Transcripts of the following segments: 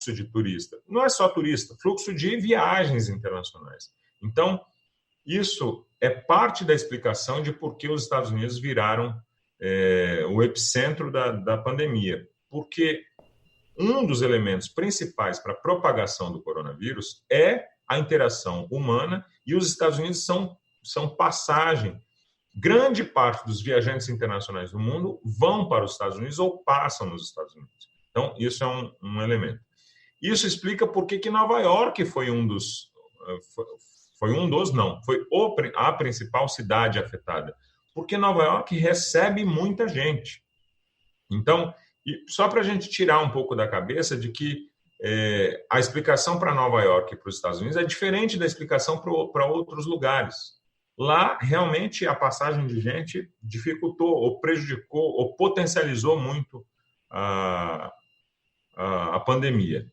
de turista. Não é só turista, fluxo de viagens internacionais. Então, isso é parte da explicação de por que os Estados Unidos viraram o epicentro da pandemia. Porque um dos elementos principais para a propagação do coronavírus é a interação humana, e os Estados Unidos são passagem. Grande parte dos viajantes internacionais do mundo vão para os Estados Unidos ou passam nos Estados Unidos. Então, isso é um elemento. Isso explica por que Nova York foi a principal cidade afetada. Porque Nova York recebe muita gente. Então, só para a gente tirar um pouco da cabeça de que a explicação para Nova York e para os Estados Unidos é diferente da explicação para outros lugares. Lá, realmente, a passagem de gente dificultou, ou prejudicou, ou potencializou muito a pandemia.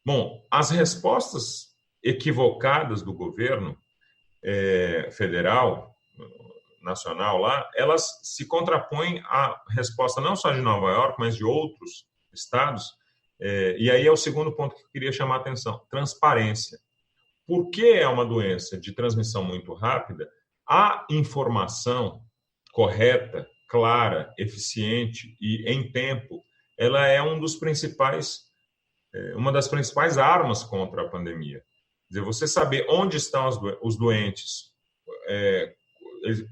Bom, as respostas equivocadas do governo federal, nacional lá, elas se contrapõem à resposta não só de Nova York, mas de outros estados. E aí é o segundo ponto que eu queria chamar a atenção: transparência. Porque é uma doença de transmissão muito rápida, a informação correta, clara, eficiente e em tempo, ela é uma das principais armas contra a pandemia. Quer dizer, você saber onde estão os doentes,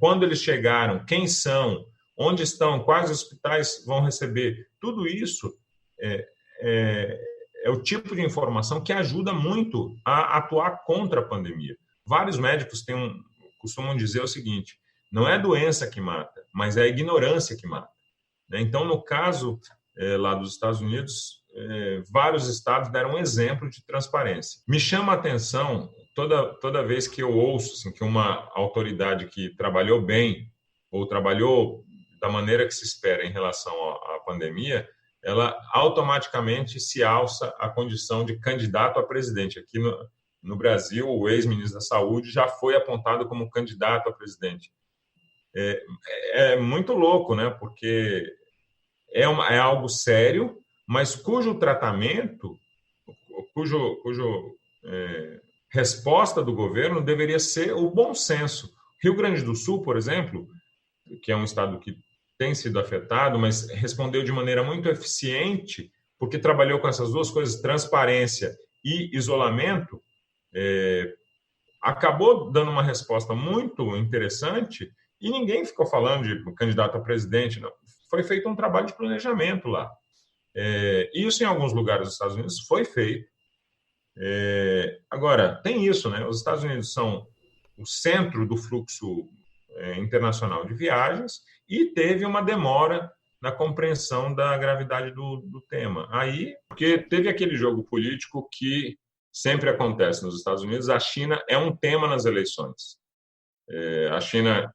quando eles chegaram, quem são, onde estão, quais hospitais vão receber, tudo isso é o tipo de informação que ajuda muito a atuar contra a pandemia. Vários médicos costumam dizer o seguinte: não é a doença que mata, mas é a ignorância que mata. Então, no caso lá dos Estados Unidos, vários estados deram um exemplo de transparência. Me chama a atenção toda vez que eu ouço assim, que uma autoridade que trabalhou bem ou trabalhou da maneira que se espera em relação à pandemia, ela automaticamente se alça à condição de candidato a presidente. Aqui no Brasil, o ex-ministro da Saúde já foi apontado como candidato a presidente. É muito louco, né? Porque é algo sério, mas cujo tratamento, resposta do governo deveria ser o bom senso. Rio Grande do Sul, por exemplo, que é um estado que tem sido afetado, mas respondeu de maneira muito eficiente, porque trabalhou com essas duas coisas, transparência e isolamento, acabou dando uma resposta muito interessante, e ninguém ficou falando de candidato a presidente, não. Foi feito um trabalho de planejamento lá. Isso em alguns lugares dos Estados Unidos foi feito. Agora, tem isso, né? Os Estados Unidos são o centro do fluxo internacional de viagens, e teve uma demora na compreensão da gravidade do tema. Aí, porque teve aquele jogo político que sempre acontece nos Estados Unidos, a China é um tema nas eleições. A China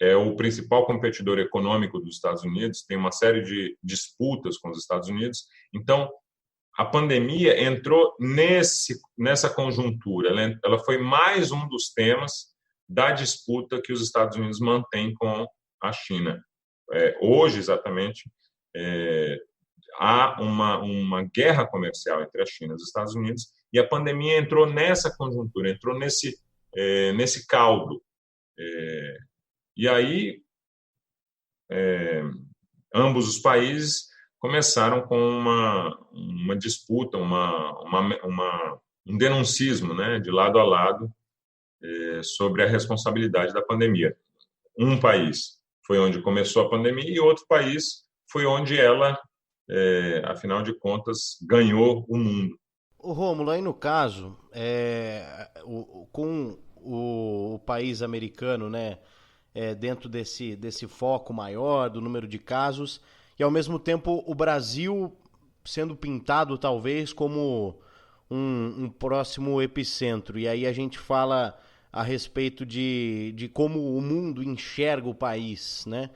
é o principal competidor econômico dos Estados Unidos, tem uma série de disputas com os Estados Unidos. Então, a pandemia entrou nessa conjuntura. Ela foi mais um dos temas da disputa que os Estados Unidos mantêm com a China. Hoje, exatamente, há uma guerra comercial entre a China e os Estados Unidos, e a pandemia entrou nessa conjuntura, entrou nesse caldo. E aí, ambos os países começaram com uma disputa, um denuncismo, né, de lado a lado, sobre a responsabilidade da pandemia. Um país foi onde começou a pandemia e outro país foi onde ela, afinal de contas, ganhou o mundo. O Rômulo, aí no caso, com o país americano, né, dentro desse foco maior do número de casos, e ao mesmo tempo o Brasil sendo pintado talvez como um próximo epicentro, e aí a gente fala a respeito de como o mundo enxerga o país, né?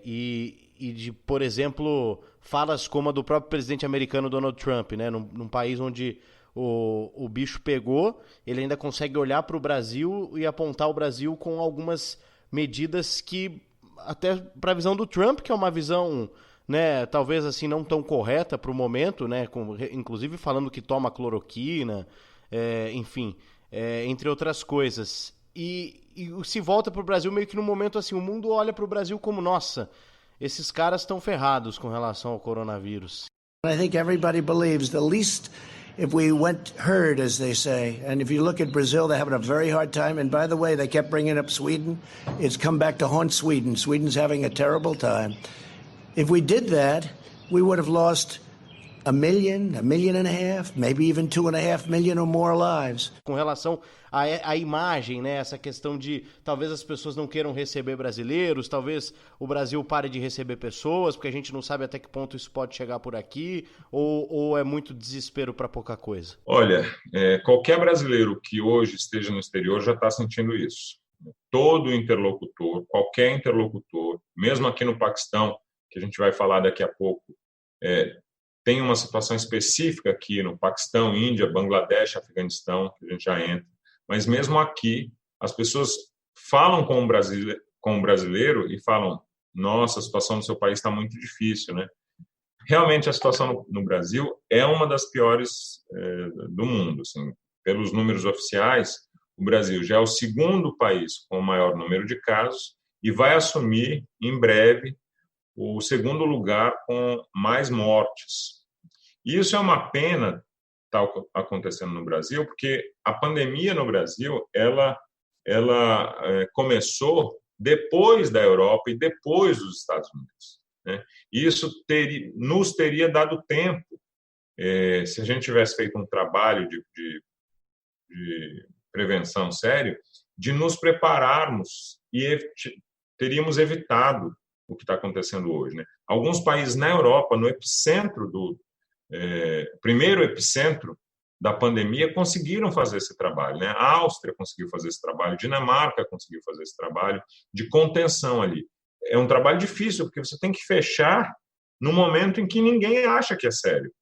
E de, por exemplo, falas como a do próprio presidente americano Donald Trump, né? Num país onde o bicho pegou, ele ainda consegue olhar para o Brasil e apontar o Brasil com algumas medidas que, até para a visão do Trump, que é uma visão né, talvez assim não tão correta para o momento, né, inclusive falando que toma cloroquina, enfim, entre outras coisas. E se volta para o Brasil meio que no momento assim, o mundo olha para o Brasil como, nossa, esses caras estão ferrados com relação ao coronavírus. I think everybody believes the least, if we went herd, as they say, and if you look at Brazil, they're having a very hard time. And by the way, they kept bringing up Sweden. It's come back to haunt Sweden. Sweden's having a terrible time. If we did that, we would have lost 1 million, 1.5 million, maybe even 2.5 million or more lives. Com relação à imagem, né? Essa questão de talvez as pessoas não queiram receber brasileiros, talvez o Brasil pare de receber pessoas, porque a gente não sabe até que ponto isso pode chegar por aqui, ou é muito desespero para pouca coisa? Olha, qualquer brasileiro que hoje esteja no exterior já está sentindo isso. Todo interlocutor, qualquer interlocutor, mesmo aqui no Paquistão, que a gente vai falar daqui a pouco, tem uma situação específica aqui no Paquistão, Índia, Bangladesh, Afeganistão, que a gente já entra. Mas mesmo aqui, as pessoas falam com o brasileiro e falam, nossa, a situação do seu país está muito difícil, né? Realmente, a situação no Brasil é uma das piores do mundo. Assim. Pelos números oficiais, o Brasil já é o segundo país com o maior número de casos e vai assumir, em breve, o segundo lugar com mais mortes. E isso é uma pena, está acontecendo no Brasil, porque a pandemia no Brasil, ela começou depois da Europa e depois dos Estados Unidos. Né? E isso nos teria dado tempo, se a gente tivesse feito um trabalho de prevenção sério, de nos prepararmos e teríamos evitado o que está acontecendo hoje. Né? Alguns países na Europa, no epicentro primeiro epicentro da pandemia, conseguiram fazer esse trabalho. Né? A Áustria conseguiu fazer esse trabalho, a Dinamarca conseguiu fazer esse trabalho de contenção ali. É um trabalho difícil, porque você tem que fechar no momento em que ninguém acha que é sério.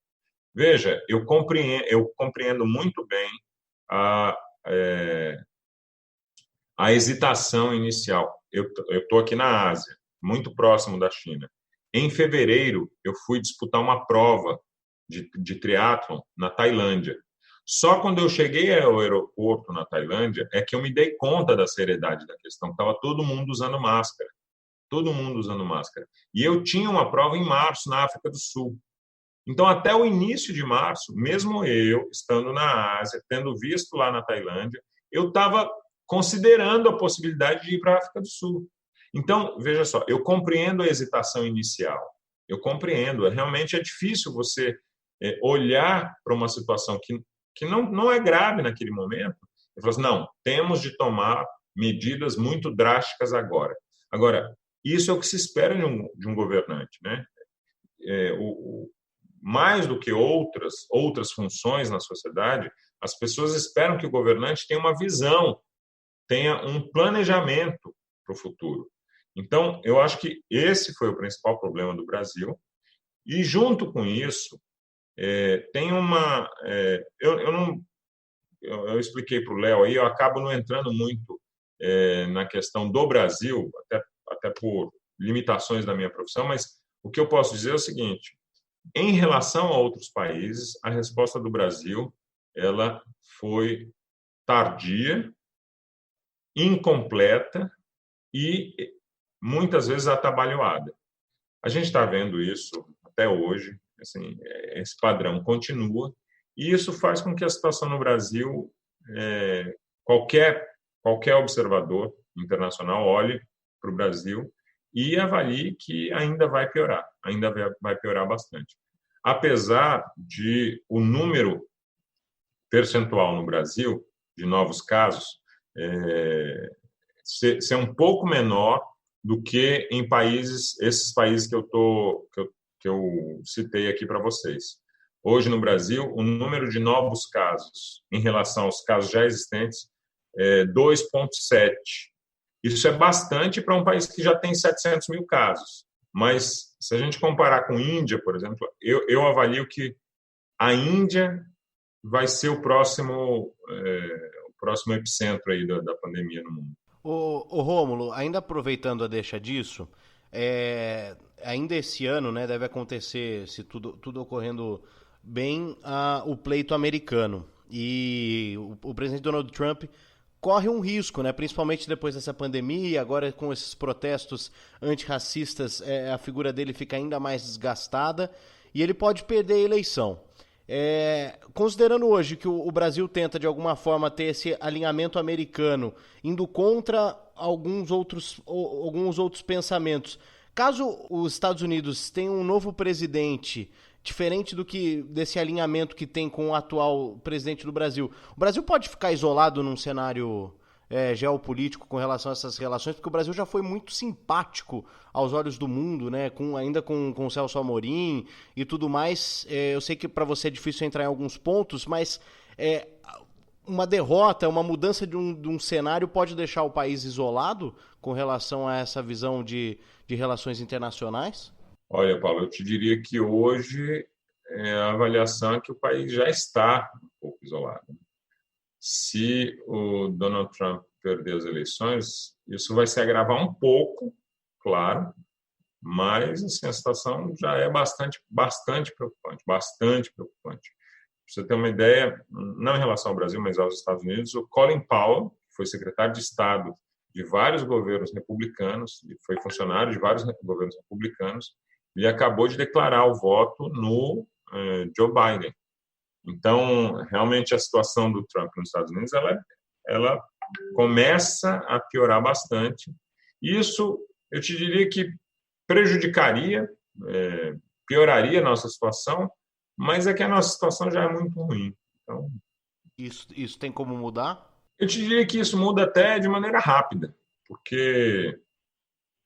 Veja, eu compreendo muito bem a hesitação inicial. Eu estou aqui na Ásia, muito próximo da China. Em fevereiro, eu fui disputar uma prova de triatlon na Tailândia. Só quando eu cheguei ao aeroporto na Tailândia é que eu me dei conta da seriedade da questão. Estava todo mundo usando máscara. Todo mundo usando máscara. E eu tinha uma prova em março, na África do Sul. Então, até o início de março, mesmo eu, estando na Ásia, tendo visto lá na Tailândia, eu estava considerando a possibilidade de ir para a África do Sul. Então, veja só, eu compreendo a hesitação inicial. Eu compreendo. Realmente é difícil você olhar para uma situação que não é grave naquele momento e falar assim, não, temos de tomar medidas muito drásticas agora. Agora, isso é o que se espera de um governante, né? Mais do que outras funções na sociedade, as pessoas esperam que o governante tenha uma visão, tenha um planejamento para o futuro. Então, eu acho que esse foi o principal problema do Brasil. E, junto com isso, tem uma... Eu expliquei para o Léo aí, eu acabo não entrando muito na questão do Brasil, até por limitações da minha profissão, mas o que eu posso dizer é o seguinte: em relação a outros países, a resposta do Brasil ela foi tardia, incompleta e muitas vezes atabalhoada. A gente está vendo isso até hoje, assim, esse padrão continua, e isso faz com que a situação no Brasil, qualquer observador internacional olhe para o Brasil e avalie que ainda vai piorar bastante. Apesar de o número percentual no Brasil de novos casos ser um pouco menor do que em esses países que eu citei aqui para vocês. Hoje, no Brasil, o número de novos casos em relação aos casos já existentes é 2,7. Isso é bastante para um país que já tem 700 mil casos. Mas, se a gente comparar com a Índia, por exemplo, eu avalio que a Índia vai ser o próximo epicentro aí da pandemia no mundo. Ô Rômulo, ainda aproveitando a deixa disso, ainda esse ano, né, deve acontecer, se tudo ocorrendo bem, o pleito americano. E o presidente Donald Trump corre um risco, né, principalmente depois dessa pandemia, agora com esses protestos antirracistas, a figura dele fica ainda mais desgastada e ele pode perder a eleição. Considerando hoje que o Brasil tenta de alguma forma ter esse alinhamento americano, indo contra alguns outros pensamentos, caso os Estados Unidos tenham um novo presidente diferente desse alinhamento que tem com o atual presidente do Brasil, o Brasil pode ficar isolado num cenário geopolítico com relação a essas relações, porque o Brasil já foi muito simpático aos olhos do mundo, né? Ainda com o Celso Amorim e tudo mais. Eu sei que para você é difícil entrar em alguns pontos, mas uma derrota, uma mudança de um cenário pode deixar o país isolado com relação a essa visão de relações internacionais? Olha, Paulo, eu te diria que hoje a avaliação é que o país já está um pouco isolado. Se o Donald Trump perder as eleições, isso vai se agravar um pouco, claro, mas assim, a situação já é bastante preocupante, bastante preocupante. Para você ter uma ideia, não em relação ao Brasil, mas aos Estados Unidos, o Colin Powell, que foi secretário de Estado de vários governos republicanos, e foi funcionário de vários governos republicanos, ele acabou de declarar o voto no Joe Biden. Então, realmente, a situação do Trump nos Estados Unidos ela começa a piorar bastante. Isso, eu te diria que prejudicaria, pioraria a nossa situação, mas é que a nossa situação já é muito ruim. Então, isso tem como mudar? Eu te diria que isso muda até de maneira rápida, porque,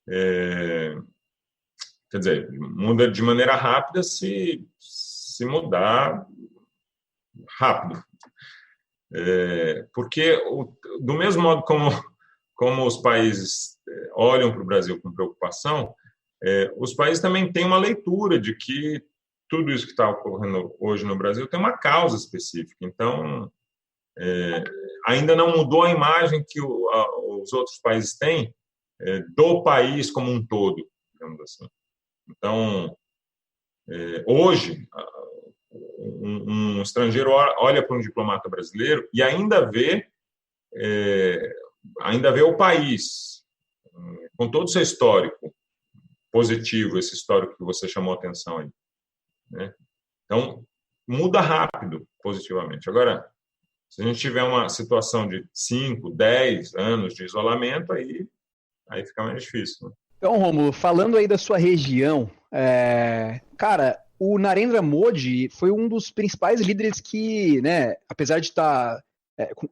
quer dizer, muda de maneira rápida se mudar rápido. Porque, do mesmo modo como os países olham para o Brasil com preocupação, os países também têm uma leitura de que tudo isso que está ocorrendo hoje no Brasil tem uma causa específica. Então, ainda não mudou a imagem que os outros países têm do país como um todo, digamos assim. Então, hoje, um estrangeiro olha para um diplomata brasileiro e ainda vê o país com todo o seu histórico positivo, esse histórico que você chamou a atenção aí, né? Então, muda rápido, positivamente. Agora, se a gente tiver uma situação de 5, 10 anos de isolamento, aí fica mais difícil, né? Então, Rômulo, falando aí da sua região, cara, o Narendra Modi foi um dos principais líderes que, né, apesar de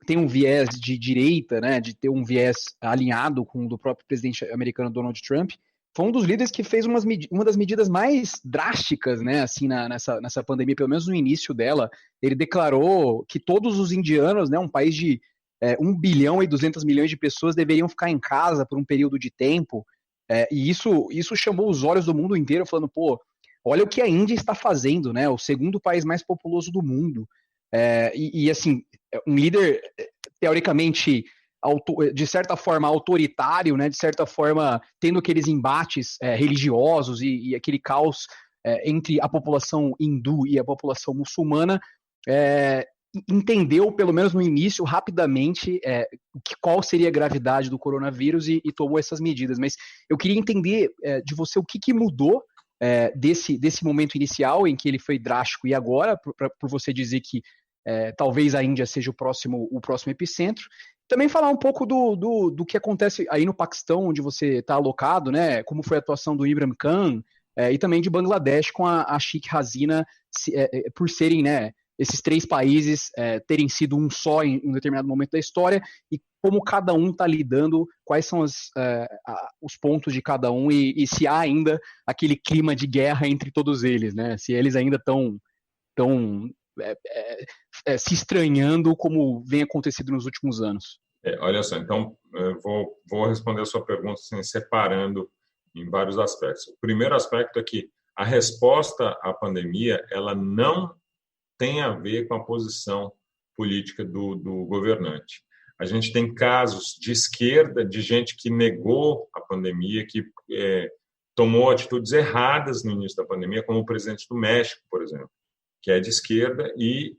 ter um viés de direita, né, de ter um viés alinhado com o do próprio presidente americano Donald Trump, foi um dos líderes que fez uma das medidas mais drásticas, né, assim, nessa pandemia, pelo menos no início dela. Ele declarou que todos os indianos, né, um país de 1 bilhão e 200 milhões de pessoas, deveriam ficar em casa por um período de tempo, e isso chamou os olhos do mundo inteiro, falando, pô, olha o que a Índia está fazendo, né, o segundo país mais populoso do mundo, assim, um líder, teoricamente, de certa forma autoritário, né, de certa forma tendo aqueles embates religiosos e aquele caos entre a população hindu e a população muçulmana, entendeu, pelo menos no início, rapidamente qual seria a gravidade do coronavírus e tomou essas medidas. Mas eu queria entender de você o que mudou desse momento inicial em que ele foi drástico e agora, por você dizer que talvez a Índia seja o próximo epicentro. Também falar um pouco do que acontece aí no Paquistão, onde você está alocado, né? Como foi a atuação do Imran Khan, e também de Bangladesh com a Sheikh Hasina, por serem, né, esses três países terem sido um só em um determinado momento da história, e como cada um está lidando, quais são os pontos de cada um, e se há ainda aquele clima de guerra entre todos eles, né? Se eles ainda estão se estranhando como vem acontecido nos últimos anos. Olha só, então eu vou responder a sua pergunta assim, separando em vários aspectos. O primeiro aspecto é que a resposta à pandemia ela não tem a ver com a posição política do governante. A gente tem casos de esquerda, de gente que negou a pandemia, que tomou atitudes erradas no início da pandemia, como o presidente do México, por exemplo, que é de esquerda e